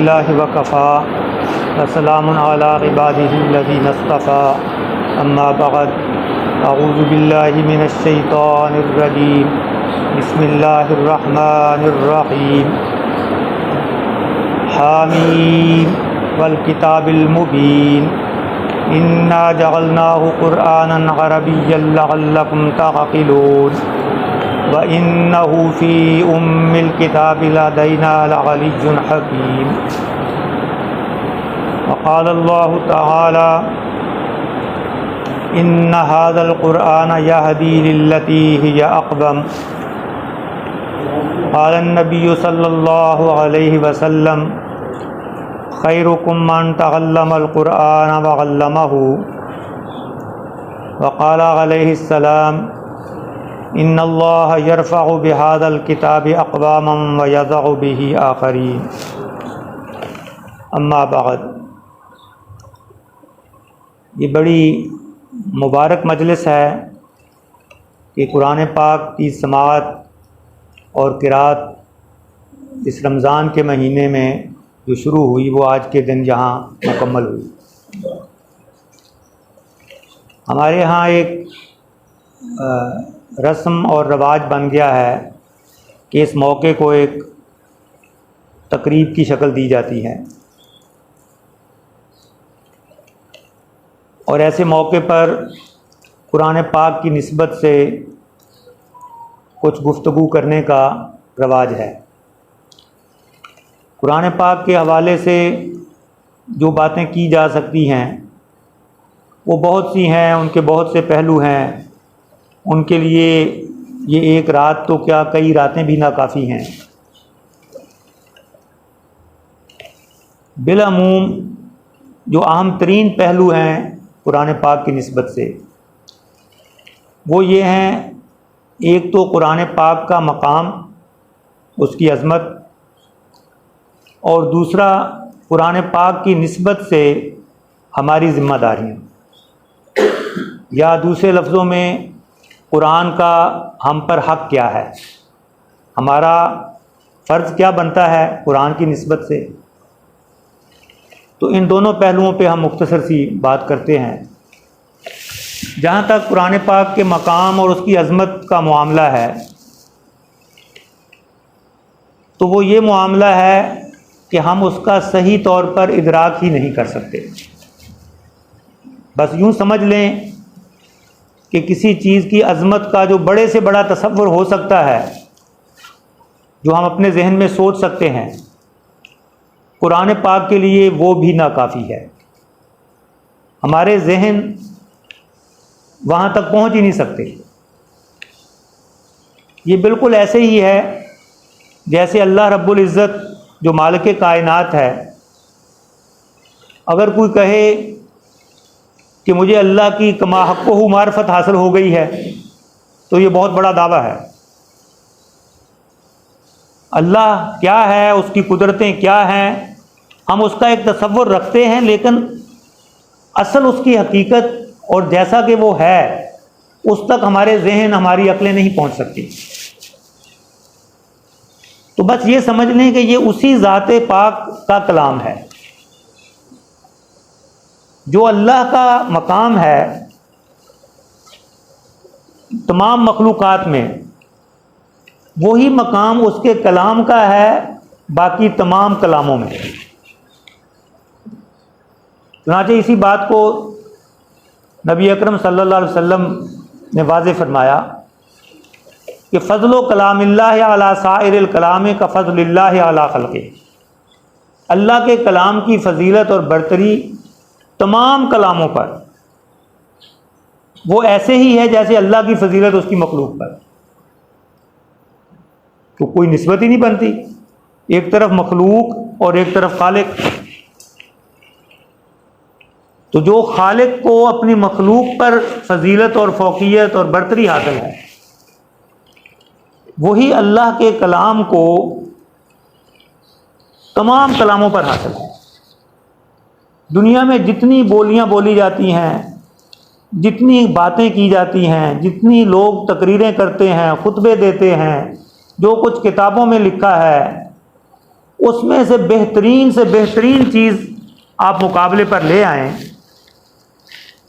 للہ وکفیٰ وسلام علی عبادہ الذین اصطفیٰ اما بعد اعوذ باللہ من الشیطان الرجیم بسم اللہ الرحمن الرحیم حامیم والکتاب المبین انا جعلناہ قرآنا عربیا لعلکم تعقلون وَإِنَّهُ فِي أُمِّ الْكِتَابِ لَدَيْنَا لَعَلِيٌّ حَكِيمٌ وقال الله تعالى إن هذا القرآن يهدي للتي هي أقوم قال النبي صلى الله عليه وسلم خيركم من تعلم القرآن وعلمه وقال عليه السلام ان اللہ یرفع بہذا الکتاب اقواما ویضع به آخرین اما بعد۔ یہ بڑی مبارک مجلس ہے کہ قرآن پاک کی سماعت اور قرات اس رمضان کے مہینے میں جو شروع ہوئی وہ آج کے دن یہاں مکمل ہوئی۔ ہمارے ہاں ایک رسم اور رواج بن گیا ہے کہ اس موقع کو ایک تقریب کی شکل دی جاتی ہے، اور ایسے موقع پر قرآن پاک کی نسبت سے کچھ گفتگو کرنے کا رواج ہے۔ قرآن پاک کے حوالے سے جو باتیں کی جا سکتی ہیں وہ بہت سی ہیں، ان کے بہت سے پہلو ہیں، ان کے لیے یہ ایک رات تو کیا کئی راتیں بھی ناکافی ہیں۔ بالعموم جو اہم ترین پہلو ہیں قرآن پاک کی نسبت سے وہ یہ ہیں، ایک تو قرآن پاک کا مقام، اس کی عظمت، اور دوسرا قرآن پاک کی نسبت سے ہماری ذمہ داریاں، یا دوسرے لفظوں میں قرآن کا ہم پر حق کیا ہے، ہمارا فرض کیا بنتا ہے قرآن کی نسبت سے۔ تو ان دونوں پہلوؤں پہ ہم مختصر سی بات کرتے ہیں۔ جہاں تک قرآن پاک کے مقام اور اس کی عظمت کا معاملہ ہے تو وہ یہ معاملہ ہے کہ ہم اس کا صحیح طور پر ادراک ہی نہیں کر سکتے۔ بس یوں سمجھ لیں کہ کسی چیز کی عظمت کا جو بڑے سے بڑا تصور ہو سکتا ہے، جو ہم اپنے ذہن میں سوچ سکتے ہیں، قرآن پاک کے لیے وہ بھی ناکافی ہے۔ ہمارے ذہن وہاں تک پہنچ ہی نہیں سکتے۔ یہ بالکل ایسے ہی ہے جیسے اللہ رب العزت جو مالک کائنات ہے، اگر کوئی کہے کہ مجھے اللہ کی کما حقہ معرفت حاصل ہو گئی ہے تو یہ بہت بڑا دعویٰ ہے۔ اللہ کیا ہے، اس کی قدرتیں کیا ہیں، ہم اس کا ایک تصور رکھتے ہیں، لیکن اصل اس کی حقیقت اور جیسا کہ وہ ہے اس تک ہمارے ذہن، ہماری عقلیں نہیں پہنچ سکتی۔ تو بس یہ سمجھ لیں کہ یہ اسی ذات پاک کا کلام ہے۔ جو اللہ کا مقام ہے تمام مخلوقات میں، وہی مقام اس کے کلام کا ہے باقی تمام کلاموں میں۔ چنانچہ اسی بات کو نبی اکرم صلی اللہ علیہ وسلم نے واضح فرمایا کہ فضل و کلام اللہ علی سائر الکلام کا فضل اللہ علی خلقہ۔ اللہ کے کلام کی فضیلت اور برتری تمام کلاموں پر وہ ایسے ہی ہے جیسے اللہ کی فضیلت اس کی مخلوق پر۔ تو کوئی نسبت ہی نہیں بنتی، ایک طرف مخلوق اور ایک طرف خالق۔ تو جو خالق کو اپنی مخلوق پر فضیلت اور فوقیت اور برتری حاصل ہے، وہی اللہ کے کلام کو تمام کلاموں پر حاصل ہے۔ دنیا میں جتنی بولیاں بولی جاتی ہیں، جتنی باتیں کی جاتی ہیں، جتنی لوگ تقریریں کرتے ہیں، خطبے دیتے ہیں، جو کچھ کتابوں میں لکھا ہے، اس میں سے بہترین چیز آپ مقابلے پر لے آئیں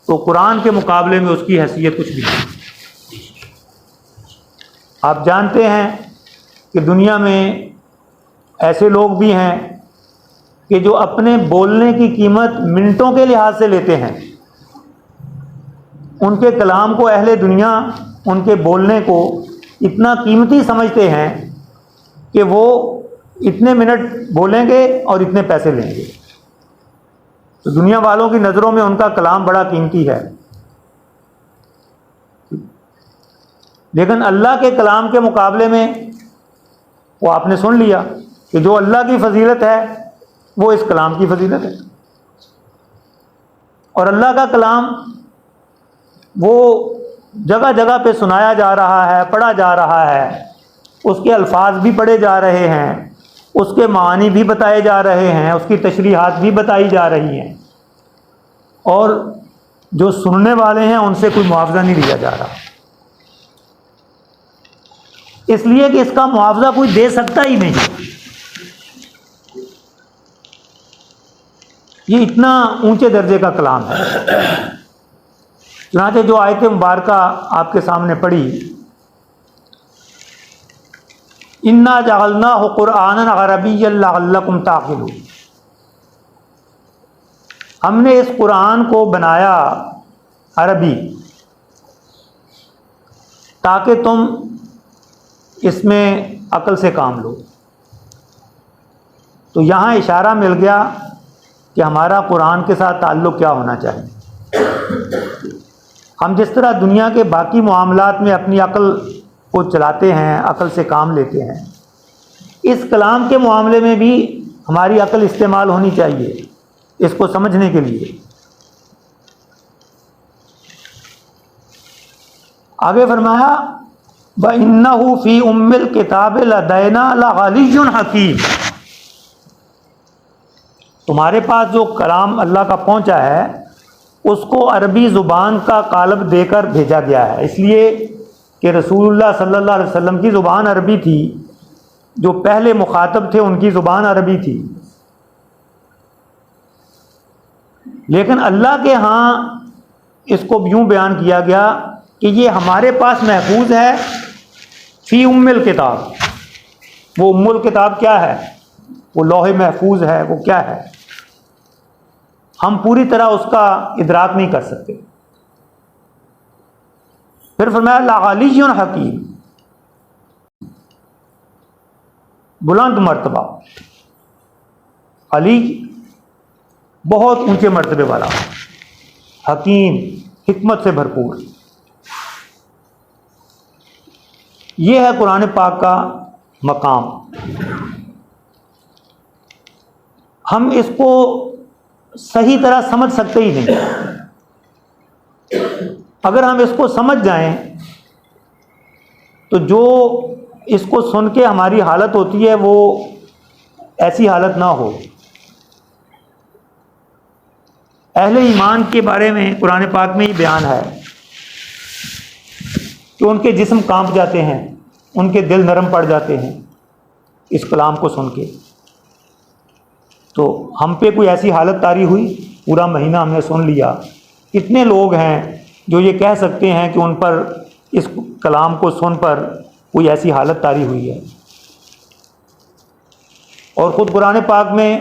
تو قرآن کے مقابلے میں اس کی حیثیت کچھ بھی نہیں۔ آپ جانتے ہیں کہ دنیا میں ایسے لوگ بھی ہیں کہ جو اپنے بولنے کی قیمت منٹوں کے لحاظ سے لیتے ہیں۔ ان کے کلام کو اہل دنیا ان کے بولنے کو اتنا قیمتی سمجھتے ہیں کہ وہ اتنے منٹ بولیں گے اور اتنے پیسے لیں گے۔ تو دنیا والوں کی نظروں میں ان کا کلام بڑا قیمتی ہے، لیکن اللہ کے کلام کے مقابلے میں وہ آپ نے سن لیا کہ جو اللہ کی فضیلت ہے وہ اس کلام کی فضیلت ہے، اور اللہ کا کلام وہ جگہ جگہ پہ سنایا جا رہا ہے، پڑھا جا رہا ہے، اس کے الفاظ بھی پڑھے جا رہے ہیں، اس کے معانی بھی بتائے جا رہے ہیں، اس کی تشریحات بھی بتائی جا رہی ہیں، اور جو سننے والے ہیں ان سے کوئی معاوضہ نہیں لیا جا رہا، اس لیے کہ اس کا معاوضہ کوئی دے سکتا ہی نہیں۔ یہ اتنا اونچے درجے کا کلام ہے۔ چنانچہ جو آیت مبارکہ آپ کے سامنے پڑھی، اِنَّا جَعَلْنَاهُ قُرْآنًا عَرَبِيًّا لَعَلَّكُمْ تَعْقِلُونَ، ہم نے اس قرآن کو بنایا عربی تاکہ تم اس میں عقل سے کام لو۔ تو یہاں اشارہ مل گیا کہ ہمارا قرآن کے ساتھ تعلق کیا ہونا چاہیے۔ ہم جس طرح دنیا کے باقی معاملات میں اپنی عقل کو چلاتے ہیں، عقل سے کام لیتے ہیں، اس کلام کے معاملے میں بھی ہماری عقل استعمال ہونی چاہیے اس کو سمجھنے کے لیے۔ آگے فرمایا وَإِنَّهُ فِي أُمِّ الْكِتَابِ لَدَيْنَا لَعَلِيٌّ حَكِيمٌ، تمہارے پاس جو کلام اللہ کا پہنچا ہے اس کو عربی زبان کا قالب دے کر بھیجا گیا ہے، اس لیے کہ رسول اللہ صلی اللہ علیہ وسلم کی زبان عربی تھی، جو پہلے مخاطب تھے ان کی زبان عربی تھی، لیکن اللہ کے ہاں اس کو یوں بیان کیا گیا کہ یہ ہمارے پاس محفوظ ہے فی ام الکتاب۔ وہ ام الکتاب کیا ہے؟ وہ لوح محفوظ ہے، وہ کیا ہے؟ ہم پوری طرح اس کا ادراک نہیں کر سکتے۔ پھر فرمایا لعلی حکیم، بلند مرتبہ، علی بہت اونچے مرتبے والا، حکیم حکمت سے بھرپور۔ یہ ہے قرآن پاک کا مقام۔ ہم اس کو صحیح طرح سمجھ سکتے ہی نہیں۔ اگر ہم اس کو سمجھ جائیں تو جو اس کو سن کے ہماری حالت ہوتی ہے وہ ایسی حالت نہ ہو۔ اہل ایمان کے بارے میں قرآن پاک میں یہ بیان ہے کہ ان کے جسم کانپ جاتے ہیں، ان کے دل نرم پڑ جاتے ہیں اس کلام کو سن کے۔ تو ہم پہ کوئی ایسی حالت طاری ہوئی؟ پورا مہینہ ہم نے سن لیا۔ کتنے لوگ ہیں جو یہ کہہ سکتے ہیں کہ ان پر اس کلام کو سن پر کوئی ایسی حالت طاری ہوئی ہے؟ اور خود قرآن پاک میں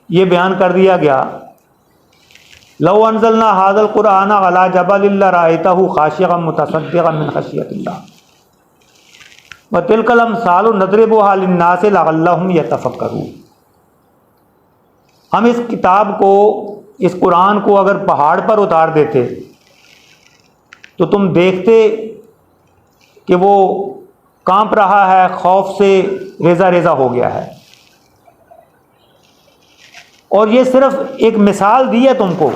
یہ بیان کر دیا گیا لو انزلنا هذا القرآن على جبل لرأيته خاشعا متصدعا من خشية الله وتلك الأمثال نضربها للناس لعلهم يتفكرون۔ ہم اس کتاب کو، اس قرآن کو اگر پہاڑ پر اتار دیتے تو تم دیکھتے کہ وہ کانپ رہا ہے، خوف سے ریزہ ریزہ ہو گیا ہے۔ اور یہ صرف ایک مثال دی ہے تم کو،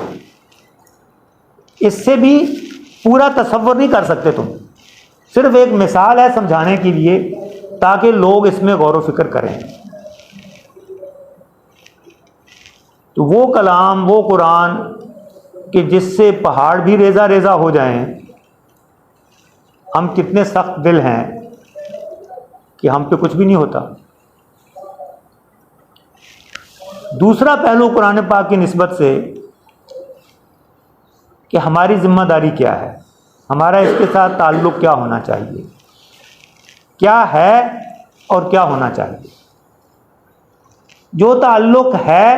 اس سے بھی پورا تصور نہیں کر سکتے تم، صرف ایک مثال ہے سمجھانے کے لیے تاکہ لوگ اس میں غور و فکر کریں۔ تو وہ کلام، وہ قرآن کہ جس سے پہاڑ بھی ریزہ ریزہ ہو جائیں، ہم کتنے سخت دل ہیں کہ ہم پہ کچھ بھی نہیں ہوتا، دوسرا پہلو قرآن پاک کی نسبت سے کہ ہماری ذمہ داری کیا ہے، ہمارا اس کے ساتھ تعلق کیا ہونا چاہیے، کیا ہے اور کیا ہونا چاہیے۔ جو تعلق ہے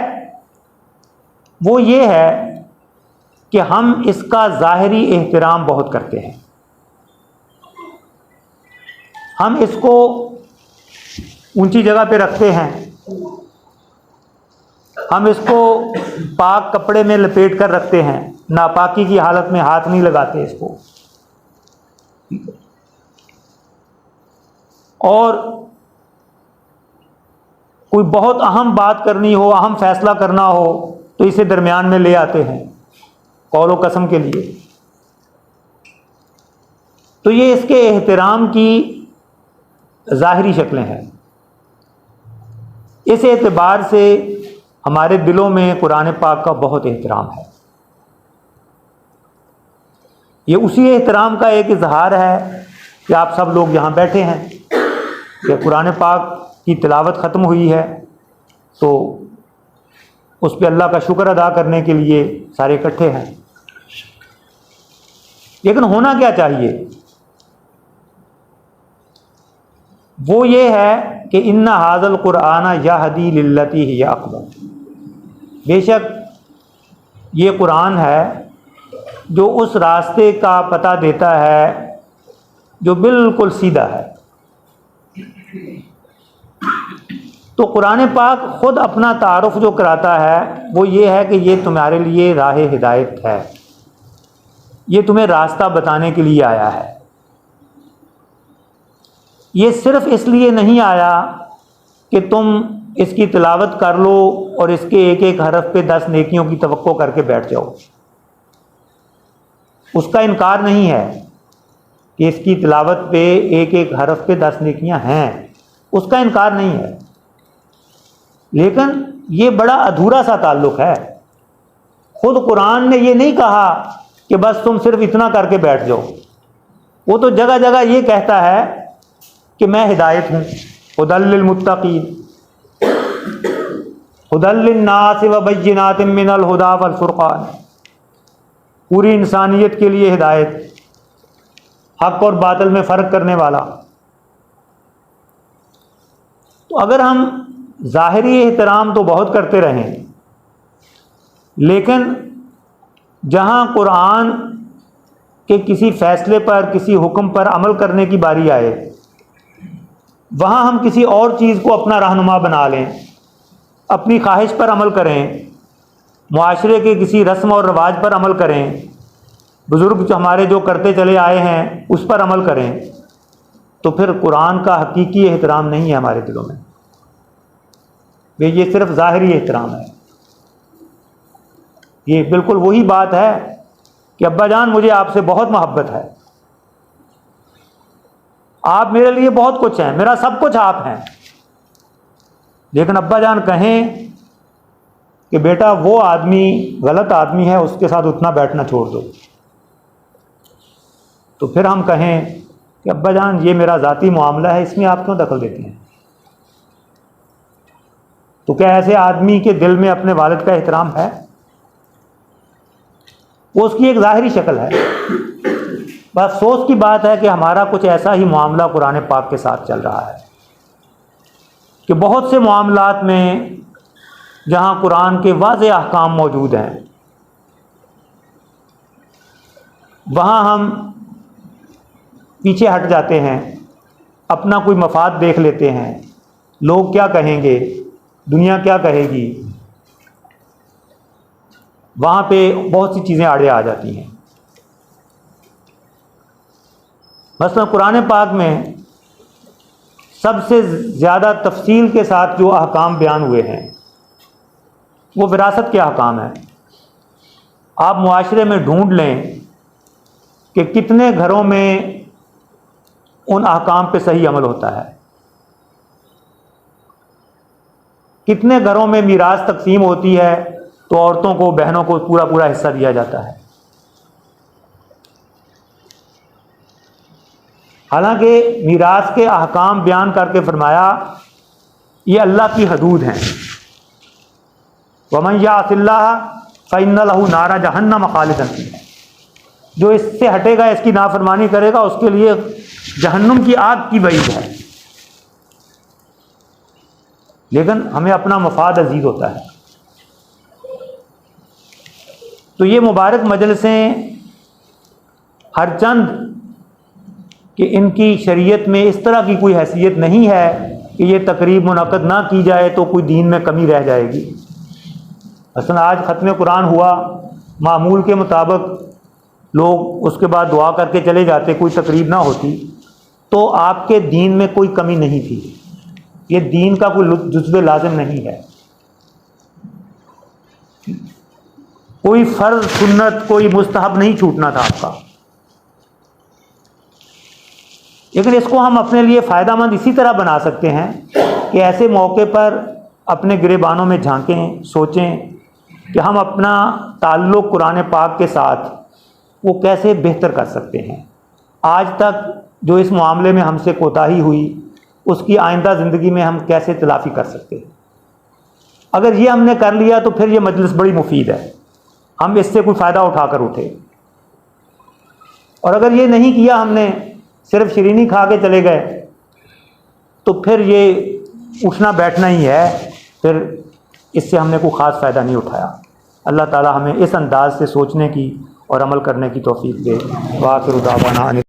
وہ یہ ہے کہ ہم اس کا ظاہری احترام بہت کرتے ہیں، ہم اس کو اونچی جگہ پہ رکھتے ہیں، ہم اس کو پاک کپڑے میں لپیٹ کر رکھتے ہیں، ناپاکی کی حالت میں ہاتھ نہیں لگاتے اس کو، اور کوئی بہت اہم بات کرنی ہو، اہم فیصلہ کرنا ہو تو اسے درمیان میں لے آتے ہیں قول و قسم کے لیے۔ تو یہ اس کے احترام کی ظاہری شکلیں ہیں۔ اس اعتبار سے ہمارے دلوں میں قرآن پاک کا بہت احترام ہے۔ یہ اسی احترام کا ایک اظہار ہے کہ آپ سب لوگ یہاں بیٹھے ہیں، کہ قرآن پاک کی تلاوت ختم ہوئی ہے تو اس پہ اللہ کا شکر ادا کرنے کے لیے سارے اکٹھے ہیں۔ لیکن ہونا کیا چاہیے؟ وہ یہ ہے کہ ان ھذا القرآن یہدی للتی ہی اقوم، بے شک یہ قرآن ہے جو اس راستے کا پتہ دیتا ہے جو بالکل سیدھا ہے۔ تو قرآن پاک خود اپنا تعارف جو کراتا ہے وہ یہ ہے کہ یہ تمہارے لیے راہ ہدایت ہے، یہ تمہیں راستہ بتانے کے لیے آیا ہے۔ یہ صرف اس لیے نہیں آیا کہ تم اس کی تلاوت کر لو اور اس کے ایک ایک حرف پہ 10 نیکیوں کی توقع کر کے بیٹھ جاؤ۔ اس کا انکار نہیں ہے کہ اس کی تلاوت پہ ایک ایک حرف پہ 10 نیکیاں ہیں، اس کا انکار نہیں ہے، لیکن یہ بڑا ادھورا سا تعلق ہے۔ خود قرآن نے یہ نہیں کہا کہ بس تم صرف اتنا کر کے بیٹھ جاؤ، وہ تو جگہ جگہ یہ کہتا ہے کہ میں ہدایت ہوں، ھدی للمتقین، ھدی للناس وبینات من الھدی والفرقان، پوری انسانیت کے لیے ہدایت، حق اور باطل میں فرق کرنے والا۔ تو اگر ہم ظاہری احترام تو بہت کرتے رہیں، لیکن جہاں قرآن کے کسی فیصلے پر، کسی حکم پر عمل کرنے کی باری آئے، وہاں ہم کسی اور چیز کو اپنا رہنما بنا لیں، اپنی خواہش پر عمل کریں، معاشرے کے کسی رسم اور رواج پر عمل کریں، بزرگ جو ہمارے جو کرتے چلے آئے ہیں اس پر عمل کریں، تو پھر قرآن کا حقیقی احترام نہیں ہے ہمارے دلوں میں، یہ صرف ظاہری احترام ہے۔ یہ بالکل وہی بات ہے کہ ابا جان مجھے آپ سے بہت محبت ہے، آپ میرے لیے بہت کچھ ہیں، میرا سب کچھ آپ ہیں، لیکن ابا جان کہیں کہ بیٹا وہ آدمی غلط آدمی ہے، اس کے ساتھ اتنا بیٹھنا چھوڑ دو، تو پھر ہم کہیں کہ ابا جان یہ میرا ذاتی معاملہ ہے، اس میں آپ کیوں دخل دیتے ہیں؟ تو کیا ایسے آدمی کے دل میں اپنے والد کا احترام ہے؟ وہ اس کی ایک ظاہری شکل ہے۔ بس افسوس کی بات ہے کہ ہمارا کچھ ایسا ہی معاملہ قرآن پاک کے ساتھ چل رہا ہے کہ بہت سے معاملات میں جہاں قرآن کے واضح احکام موجود ہیں، وہاں ہم پیچھے ہٹ جاتے ہیں، اپنا کوئی مفاد دیکھ لیتے ہیں، لوگ کیا کہیں گے، دنیا کیا کہے گی، وہاں پہ بہت سی چیزیں آڑے آ جاتی ہیں۔ مثلا قرآن پاک میں سب سے زیادہ تفصیل کے ساتھ جو احکام بیان ہوئے ہیں وہ وراثت کے احکام ہیں۔ آپ معاشرے میں ڈھونڈ لیں کہ کتنے گھروں میں ان احکام پہ صحیح عمل ہوتا ہے، کتنے گھروں میں میراث تقسیم ہوتی ہے تو عورتوں کو، بہنوں کو پورا پورا حصہ دیا جاتا ہے، حالانکہ میراث کے احکام بیان کر کے فرمایا یہ اللہ کی حدود ہیں، ومن یعص اللہ فإن لہ نار جہنم خالدا فیہا، جو اس سے ہٹے گا، اس کی نافرمانی کرے گا، اس کے لیے جہنم کی آگ کی وعید ہے۔ لیکن ہمیں اپنا مفاد عزیز ہوتا ہے۔ تو یہ مبارک مجلسیں ہر چند کہ ان کی شریعت میں اس طرح کی کوئی حیثیت نہیں ہے کہ یہ تقریب منعقد نہ کی جائے تو کوئی دین میں کمی رہ جائے گی۔ مثلا آج ختم قرآن ہوا، معمول کے مطابق لوگ اس کے بعد دعا کر کے چلے جاتے، کوئی تقریب نہ ہوتی، تو آپ کے دین میں کوئی کمی نہیں تھی، یہ دین کا کوئی جزو لازم نہیں ہے۔ کوئی فرض سنت، کوئی مستحب نہیں چھوٹنا تھا آپ کا، لیکن اس کو ہم اپنے لیے فائدہ مند اسی طرح بنا سکتے ہیں کہ ایسے موقع پر اپنے گریبانوں میں جھانکیں، سوچیں کہ ہم اپنا تعلق قرآن پاک کے ساتھ وہ کیسے بہتر کر سکتے ہیں۔ آج تک جو اس معاملے میں ہم سے کوتاہی ہوئی، اس کی آئندہ زندگی میں ہم کیسے تلافی کر سکتے ہیں۔ اگر یہ ہم نے کر لیا تو پھر یہ مجلس بڑی مفید ہے، ہم اس سے کوئی فائدہ اٹھا کر اٹھے۔ اور اگر یہ نہیں کیا، ہم نے صرف شیرینی کھا کے چلے گئے، تو پھر یہ اٹھنا بیٹھنا ہی ہے، پھر اس سے ہم نے کوئی خاص فائدہ نہیں اٹھایا۔ اللہ تعالی ہمیں اس انداز سے سوچنے کی اور عمل کرنے کی توفیق دے۔ وآخر دعوانا